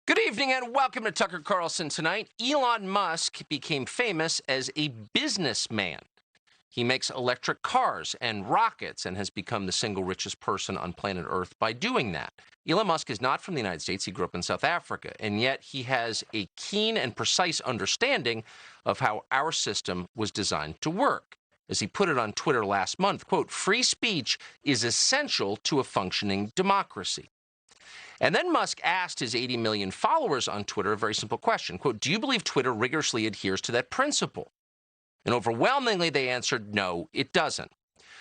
Good evening and welcome to Tucker Carlson Tonight. Elon Musk became famous as a businessman. He makes electric cars and rockets and has become the single richest person on planet Earth by doing that. Elon Musk is not from the United States. He grew up in South Africa, and yet he has a keen and precise understanding of how our system was designed to work. As he put it on Twitter last month, quote, "Free speech is essential to a functioning democracy." And then Musk asked his 80 million followers on Twitter a very simple question, quote, "Do you believe Twitter rigorously adheres to that principle?" And overwhelmingly, they answered, no, it doesn't.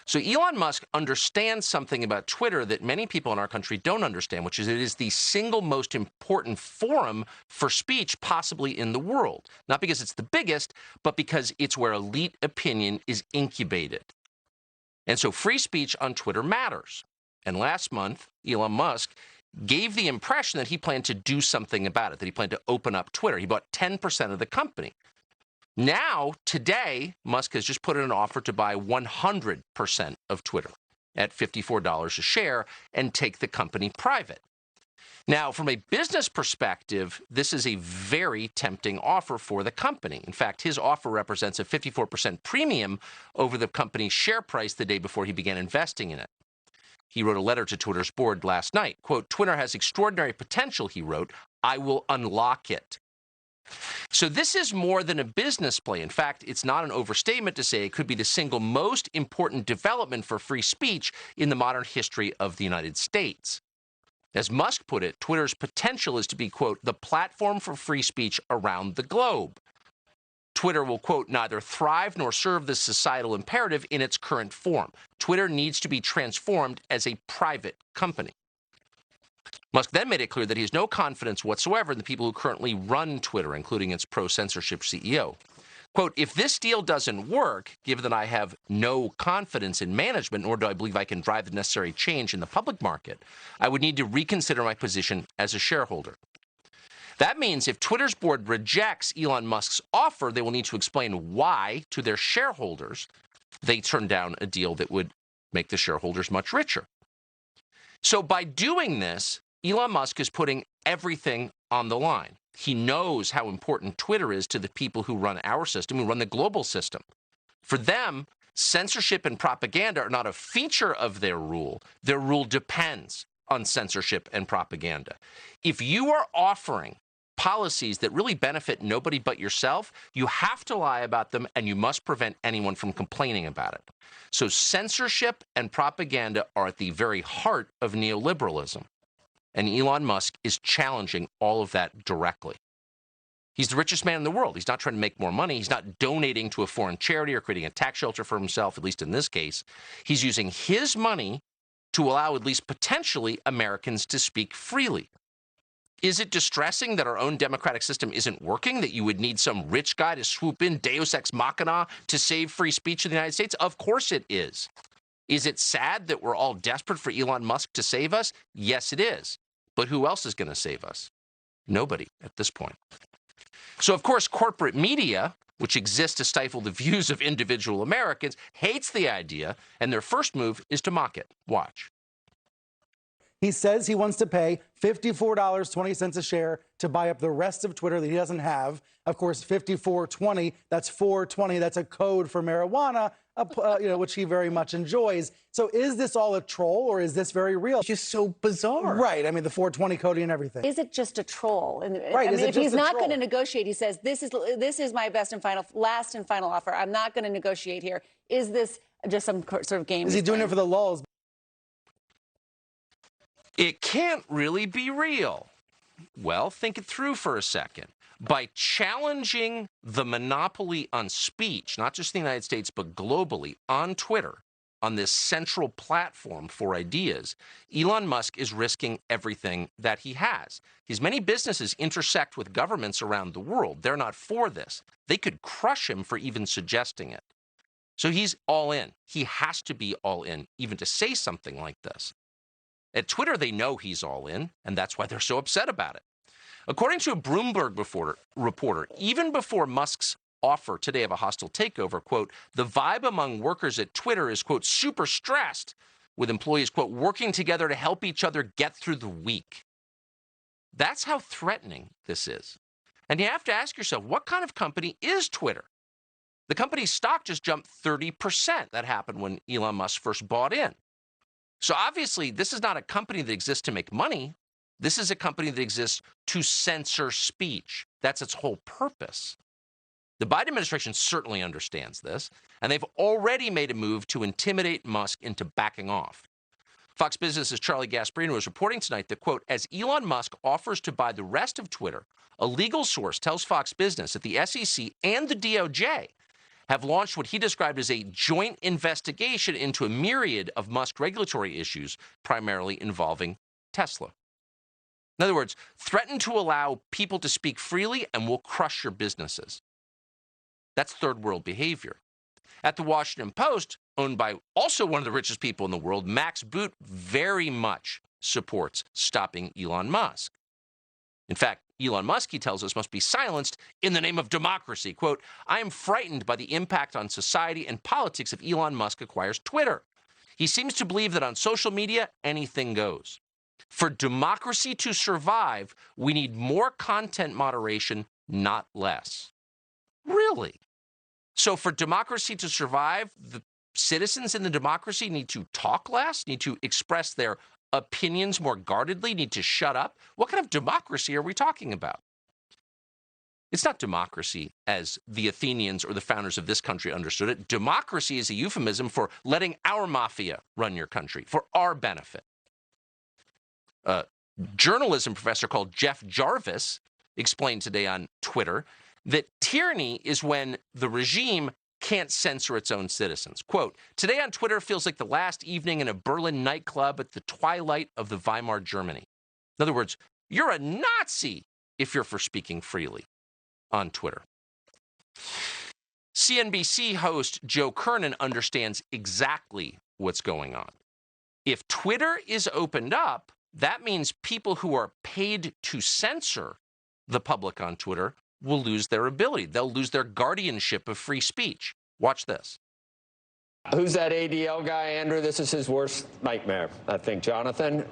So Elon Musk understands something about Twitter that many people in our country don't understand, which is it is the single most important forum for speech possibly in the world. Not because it's the biggest, but because it's where elite opinion is incubated. And so free speech on Twitter matters. And last month, Elon Musk gave the impression that he planned to do something about it, that he planned to open up Twitter. He bought 10% of the company. Now, today, Musk has just put in an offer to buy 100% of Twitter at $54 a share and take the company private. Now, from a business perspective, this is a very tempting offer for the company. In fact, his offer represents a 54% premium over the company's share price the day before he began investing in it. He wrote a letter to Twitter's board last night. Quote, "Twitter has extraordinary potential," he wrote. "I will unlock it." So this is more than a business play. In fact, it's not an overstatement to say it could be the single most important development for free speech in the modern history of the United States. As Musk put it, Twitter's potential is to be, quote, "the platform for free speech around the globe." Twitter will, quote, "neither thrive nor serve the societal imperative in its current form. Twitter needs to be transformed as a private company." Musk then made it clear that he has no confidence whatsoever in the people who currently run Twitter, including its pro-censorship CEO. Quote, "If this deal doesn't work, given that I have no confidence in management, nor do I believe I can drive the necessary change in the public market, I would need to reconsider my position as a shareholder." That means if Twitter's board rejects Elon Musk's offer, they will need to explain why to their shareholders they turned down a deal that would make the shareholders much richer. So by doing this, Elon Musk is putting everything on the line. He knows how important Twitter is to the people who run our system, who run the global system. For them, censorship and propaganda are not a feature of their rule. Their rule depends on censorship and propaganda. If you are offering policies that really benefit nobody but yourself, you have to lie about them and you must prevent anyone from complaining about it. So censorship and propaganda are at the very heart of neoliberalism. And Elon Musk is challenging all of that directly. He's the richest man in the world. He's not trying to make more money. He's not donating to a foreign charity or creating a tax shelter for himself, at least in this case. He's using his money to allow at least potentially Americans to speak freely. Is it distressing that our own democratic system isn't working, that you would need some rich guy to swoop in, Deus ex machina, to save free speech in the United States? Of course it is. Is it sad that we're all desperate for Elon Musk to save us? Yes, it is. But who else is going to save us? Nobody at this point. So, of course, corporate media, which exists to stifle the views of individual Americans, hates the idea, and their first move is to mock it. Watch. He says he wants to pay $54.20 a share to buy up the rest of Twitter that he doesn't have. Of course, 54.20, that's 420. That's a code for marijuana, which he very much enjoys. So is this all a troll or is this very real? It's just so bizarre. Right. I mean, the 420 coding and everything. Is it just a troll? Right. I mean, if he's not going to negotiate, he says, this is my last and final offer. I'm not going to negotiate here. Is this just some sort of game? Is he doing it for the lulz? It can't really be real. Well, think it through for a second. By challenging the monopoly on speech, not just in the United States, but globally, on Twitter, on this central platform for ideas, Elon Musk is risking everything that he has. His many businesses intersect with governments around the world. They're not for this. They could crush him for even suggesting it. So he's all in. He has to be all in, even to say something like this. At Twitter, they know he's all in, and that's why they're so upset about it. According to a Bloomberg reporter, even before Musk's offer today of a hostile takeover, quote, "the vibe among workers at Twitter is, quote, super stressed, with employees, quote, working together to help each other get through the week." That's how threatening this is. And you have to ask yourself, what kind of company is Twitter? The company's stock just jumped 30%. That happened when Elon Musk first bought in. So obviously, this is not a company that exists to make money. This is a company that exists to censor speech. That's its whole purpose. The Biden administration certainly understands this, and they've already made a move to intimidate Musk into backing off. Fox Business's Charlie Gasparino is reporting tonight that, quote, as Elon Musk offers to buy the rest of Twitter, a legal source tells Fox Business that the SEC and the DOJ have launched what he described as a joint investigation into a myriad of Musk regulatory issues, primarily involving Tesla. In other words, threaten to allow people to speak freely and we'll crush your businesses. That's third world behavior. At the Washington Post, owned by also one of the richest people in the world, Max Boot very much supports stopping Elon Musk. In fact, Elon Musk, he tells us, must be silenced in the name of democracy. Quote, I am frightened by the impact on society and politics if Elon Musk acquires Twitter. He seems to believe that on social media, anything goes. For democracy to survive, we need more content moderation, not less. Really? So for democracy to survive, the citizens in the democracy need to talk less, need to express their opinions more guardedly, need to shut up? What kind of democracy are we talking about? It's not democracy as the Athenians or the founders of this country understood it. Democracy is a euphemism for letting our mafia run your country for our benefit. A journalism professor called Jeff Jarvis explained today on Twitter that tyranny is when the regime can't censor its own citizens. Quote, today on Twitter feels like the last evening in a Berlin nightclub at the twilight of the Weimar Germany. In other words, you're a Nazi if you're for speaking freely on Twitter. CNBC host Joe Kernan understands exactly what's going on. If Twitter is opened up, that means people who are paid to censor the public on Twitter will lose their ability. They'll lose their guardianship of free speech. Watch this. Who's that ADL guy, Andrew? This is his worst nightmare, I think. Jonathan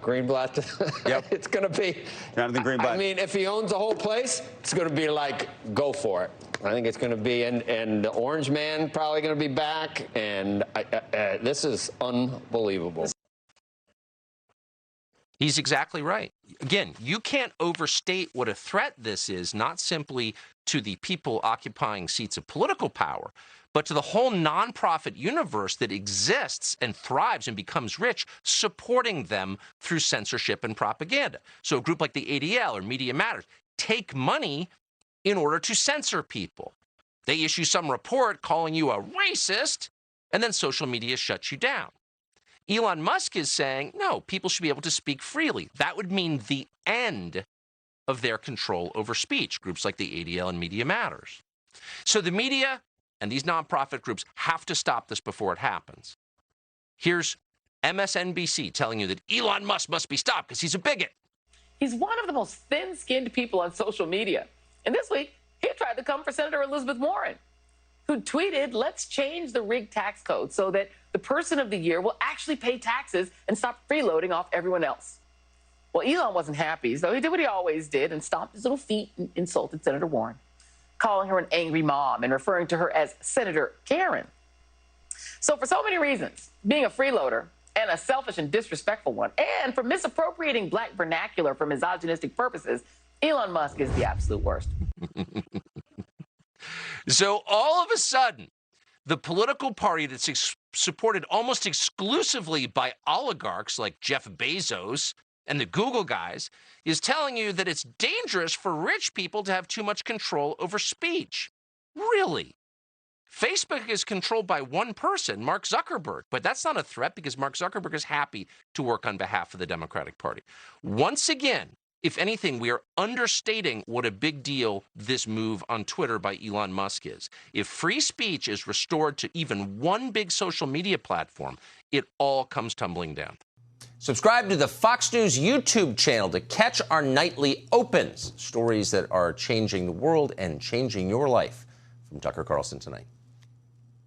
Greenblatt. Yep. It's going to be. Jonathan Greenblatt. I mean, if he owns the whole place, it's going to be like, go for it. I think it's going to be, and the Orange Man probably going to be back, and this is unbelievable. He's exactly right. Again, you can't overstate what a threat this is, not simply to the people occupying seats of political power, but to the whole nonprofit universe that exists and thrives and becomes rich, supporting them through censorship and propaganda. So a group like the ADL or Media Matters take money in order to censor people. They issue some report calling you a racist, and then social media shuts you down. Elon Musk is saying, no, people should be able to speak freely. That would mean the end of their control over speech, groups like the ADL and Media Matters. So the media and these nonprofit groups have to stop this before it happens. Here's MSNBC telling you that Elon Musk must be stopped because he's a bigot. He's one of the most thin-skinned people on social media. And this week, he tried to come for Senator Elizabeth Warren, who tweeted, let's change the rigged tax code so that the person of the year will actually pay taxes and stop freeloading off everyone else. Well, Elon wasn't happy, so he did what he always did and stomped his little feet and insulted Senator Warren, calling her an angry mom and referring to her as Senator Karen. So for so many reasons, being a freeloader and a selfish and disrespectful one, and for misappropriating black vernacular for misogynistic purposes, Elon Musk is the absolute worst. So all of a sudden, the political party that's supported almost exclusively by oligarchs like Jeff Bezos and the Google guys is telling you that it's dangerous for rich people to have too much control over speech. Really? Facebook is controlled by one person, Mark Zuckerberg, but that's not a threat because Mark Zuckerberg is happy to work on behalf of the Democratic Party. Once again, if anything, we are understating what a big deal this move on Twitter by Elon Musk is. If free speech is restored to even one big social media platform, it all comes tumbling down. Subscribe to the Fox News YouTube channel to catch our nightly opens, stories that are changing the world and changing your life. From Tucker Carlson tonight.